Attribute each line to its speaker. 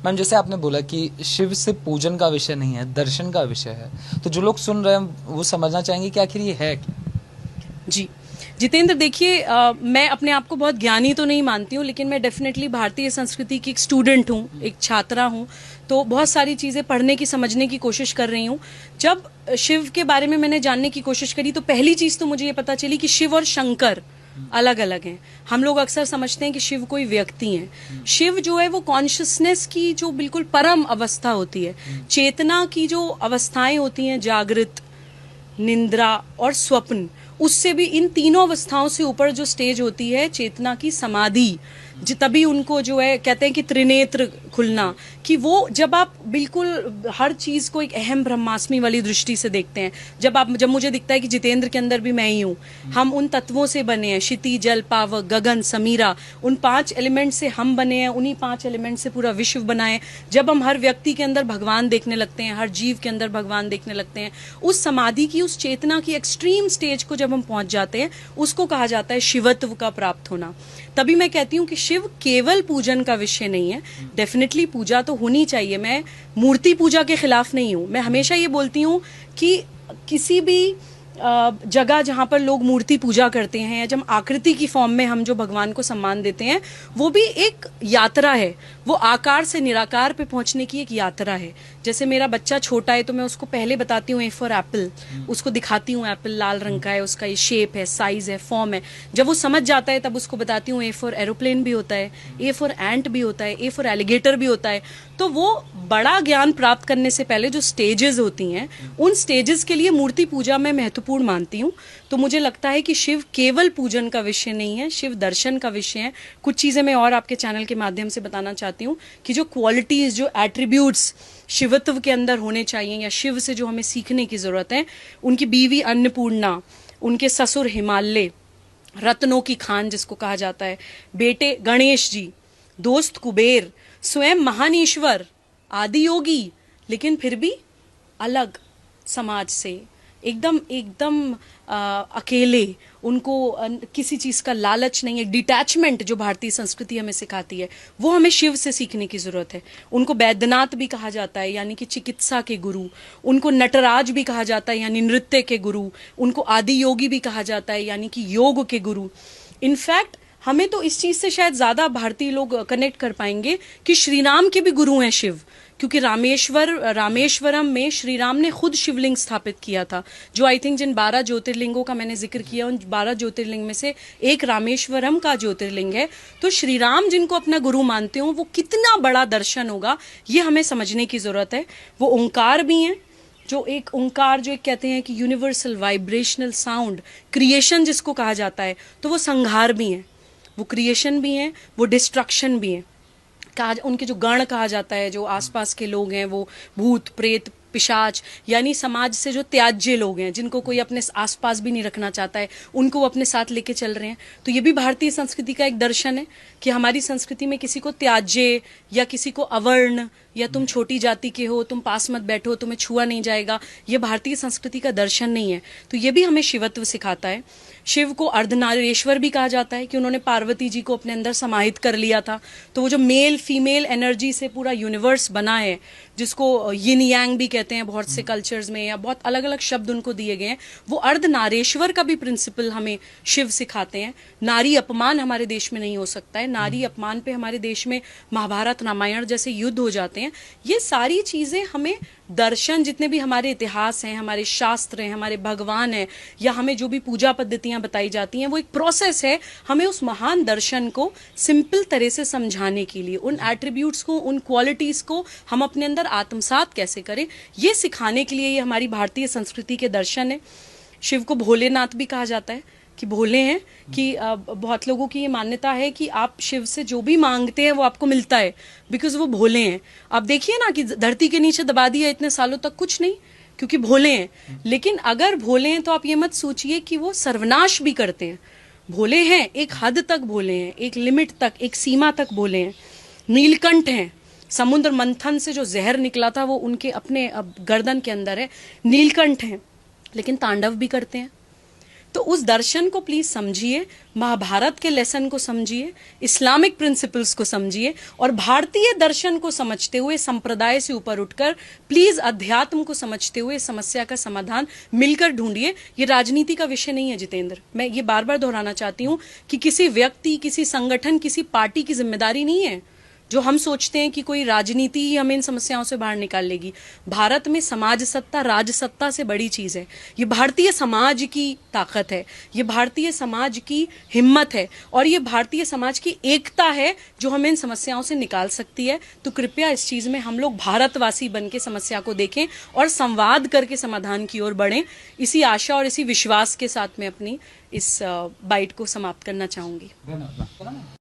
Speaker 1: Ma'am, जैसे आपने बोला कि शिव से पूजन का विषय नहीं है, दर्शन का विषय है, तो जो लोग सुन रहे हैं वो समझना चाहेंगे कि आखिर ये है क्या।
Speaker 2: जी जितेंद्र, देखिए, मैं अपने आप को बहुत ज्ञानी तो नहीं मानती हूँ, लेकिन मैं डेफिनेटली भारतीय संस्कृति की एक स्टूडेंट हूँ, एक छात्रा हूँ। तो बहुत सारी चीज़ें पढ़ने की, समझने की कोशिश कर रही हूँ। जब शिव के बारे में मैंने जानने की कोशिश करी तो पहली चीज़ तो मुझे ये पता चली कि शिव और शंकर अलग अलग हैं। हम लोग अक्सर समझते हैं कि शिव कोई व्यक्ति है। शिव जो है वो कॉन्शियसनेस की जो बिल्कुल परम अवस्था होती है, चेतना की जो अवस्थाएं होती हैं, जागृत, निंद्रा और स्वप्न, उससे भी इन तीनों अवस्थाओं से ऊपर जो स्टेज होती है चेतना की, समाधि, तभी उनको जो है कहते हैं कि त्रिनेत्र खुलना, कि वो जब आप बिल्कुल हर चीज को एक अहम ब्रह्मास्मि वाली दृष्टि से देखते हैं। जब मुझे दिखता है कि जितेंद्र के अंदर भी मैं ही हूँ, हम उन तत्वों से बने हैं, क्षिति, जल, पावक, गगन, समीरा, उन 5 एलिमेंट से हम बने हैं, उन्हीं 5 एलिमेंट से पूरा विश्व बना है। जब हम हर व्यक्ति के अंदर भगवान देखने लगते हैं, हर जीव के अंदर भगवान देखने लगते हैं, उस समाधि की, उस चेतना की एक्सट्रीम स्टेज को जब हम पहुंच जाते हैं, उसको कहा जाता है शिवत्व का प्राप्त होना। तभी मैं कहती हूँ कि शिव केवल पूजन का विषय नहीं है। डेफिनेटली पूजा तो होनी चाहिए, मैं मूर्ति पूजा के खिलाफ नहीं हूँ। मैं हमेशा ये बोलती हूँ कि किसी भी जगह जहां पर लोग मूर्ति पूजा करते हैं, या जब आकृति की फॉर्म में हम जो भगवान को सम्मान देते हैं, वो भी एक यात्रा है। वो आकार से निराकार पे पहुंचने की एक यात्रा है। जैसे मेरा बच्चा छोटा है तो मैं उसको पहले बताती हूँ ए फॉर एप्पल, उसको दिखाती हूँ एप्पल लाल रंग का है, उसका ये शेप है, साइज है, फॉर्म है। जब वो समझ जाता है तब उसको बताती हूँ ए फॉर एरोप्लेन भी होता है, ए फॉर एंट भी होता है, ए फॉर एलिगेटर भी होता है। तो वो बड़ा ज्ञान प्राप्त करने से पहले जो स्टेजेस होती हैं, उन स्टेजेस के लिए मूर्ति पूजा मैं महत्वपूर्ण मानती हूँ। तो मुझे लगता है कि शिव केवल पूजन का विषय नहीं है, शिव दर्शन का विषय है। कुछ चीजें मैं और आपके चैनल के माध्यम से बताना चाहती हूँ कि जो क्वालिटीज, जो एट्रीब्यूट्स शिवत्व के अंदर होने चाहिए, या शिव से जो हमें सीखने की जरूरत है, उनकी बीवी अन्नपूर्णा, उनके ससुर हिमालय, रत्नों की खान जिसको कहा जाता है, बेटे गणेश जी, दोस्त कुबेर, स्वयं महान ईश्वर, आदि योगी, लेकिन फिर भी अलग समाज से, एकदम एकदम अकेले, उनको किसी चीज का लालच नहीं है, डिटैचमेंट जो भारतीय संस्कृति हमें सिखाती है, वो हमें शिव से सीखने की जरूरत है। उनको वैद्यनाथ भी कहा जाता है, यानी कि चिकित्सा के गुरु। उनको नटराज भी कहा जाता है, यानी नृत्य के गुरु। उनको आदि योगी भी कहा जाता है, यानी कि योग के गुरु। इनफैक्ट हमें तो इस चीज से शायद ज्यादा भारतीय लोग कनेक्ट कर पाएंगे कि श्री राम के भी गुरु हैं शिव, क्योंकि रामेश्वरम में श्री राम ने खुद शिवलिंग स्थापित किया था, जो आई थिंक जिन 12 ज्योतिर्लिंगों का मैंने जिक्र किया, उन 12 ज्योतिर्लिंग में से एक रामेश्वरम का ज्योतिर्लिंग है। तो श्री राम जिनको अपना गुरु मानते हो, वो कितना बड़ा दर्शन होगा, ये हमें समझने की जरूरत है। वो ओंकार भी हैं, जो एक ओंकार, जो एक कहते हैं कि यूनिवर्सल वाइब्रेशनल साउंड, क्रिएशन जिसको कहा जाता है, तो वो संहार भी हैं, वो क्रिएशन भी हैं, वो डिस्ट्रक्शन भी हैं। उनके जो गण कहा जाता है, जो आसपास के लोग हैं, वो भूत, प्रेत, पिशाच, यानी समाज से जो त्याज्य लोग हैं, जिनको कोई अपने आसपास भी नहीं रखना चाहता है, उनको वो अपने साथ लेके चल रहे हैं। तो ये भी भारतीय संस्कृति का एक दर्शन है कि हमारी संस्कृति में किसी को त्याज्य, या किसी को अवर्ण, या तुम छोटी जाति के हो, तुम पास मत बैठो, तुम्हें छुआ नहीं जाएगा, ये भारतीय संस्कृति का दर्शन नहीं है। तो ये भी हमें शिवत्व सिखाता है। शिव को अर्धनारीश्वर भी कहा जाता है कि उन्होंने पार्वती जी को अपने अंदर समाहित कर लिया था। तो वो जो मेल फीमेल एनर्जी से पूरा यूनिवर्स बना है, जिसको यिन यांग भी कहते हैं बहुत से कल्चर्स में, या बहुत अलग अलग शब्द उनको दिए गए हैं, वो अर्धनारेश्वर का भी प्रिंसिपल हमें शिव सिखाते हैं। नारी अपमान हमारे देश में नहीं हो सकता है। नारी अपमान पे हमारे देश में महाभारत, रामायण जैसे युद्ध हो जाते हैं। ये सारी चीजें हमें दर्शन, जितने भी हमारे इतिहास हैं, हमारे शास्त्र हैं, हमारे भगवान हैं, या हमें जो भी पूजा पद्धतियां बताई जाती हैं, वो एक प्रोसेस है हमें उस महान दर्शन को सिंपल तरह से समझाने के लिए। उन एट्रीब्यूट्स को, उन क्वालिटीज को हम अपने अंदर आत्मसात कैसे करें, ये सिखाने के लिए ये हमारी भारतीय संस्कृति के दर्शन है। शिव को भोलेनाथ भी कहा जाता है कि भोले हैं, कि बहुत लोगों की ये मान्यता है कि आप शिव से जो भी मांगते हैं वो आपको मिलता है, बिकॉज वो भोले हैं। आप देखिए ना कि धरती के नीचे दबा दिया इतने सालों तक, कुछ नहीं, क्योंकि भोले हैं। लेकिन अगर भोले हैं तो आप ये मत सोचिए कि वो सर्वनाश भी करते हैं। भोले हैं, एक हद तक भोले हैं, एक लिमिट तक, एक सीमा तक भोले हैं। नीलकंठ हैं, समुद्र मंथन से जो जहर निकला था वो उनके अपने गर्दन के अंदर है। नीलकंठ हैं, लेकिन तांडव भी करते हैं। तो उस दर्शन को प्लीज समझिए, महाभारत के लेसन को समझिए, इस्लामिक प्रिंसिपल्स को समझिए, और भारतीय दर्शन को समझते हुए संप्रदाय से ऊपर उठकर प्लीज अध्यात्म को समझते हुए समस्या का समाधान मिलकर ढूंढिए। ये राजनीति का विषय नहीं है जितेंद्र, मैं ये बार बार दोहराना चाहती हूं कि किसी व्यक्ति, किसी संगठन, किसी पार्टी की जिम्मेदारी नहीं है जो हम सोचते हैं कि कोई राजनीति ही हमें इन समस्याओं से बाहर निकाल लेगी। भारत में समाज सत्ता राज सत्ता से बड़ी चीज है। ये भारतीय समाज की ताकत है, ये भारतीय समाज की हिम्मत है, और ये भारतीय समाज की एकता है जो हमें इन समस्याओं से निकाल सकती है। तो कृपया इस चीज में हम लोग भारतवासी बन के समस्या को देखें और संवाद करके समाधान की ओर बढ़ें। इसी आशा और इसी विश्वास के साथ मैं अपनी इस बाइट को समाप्त करना चाहूंगी।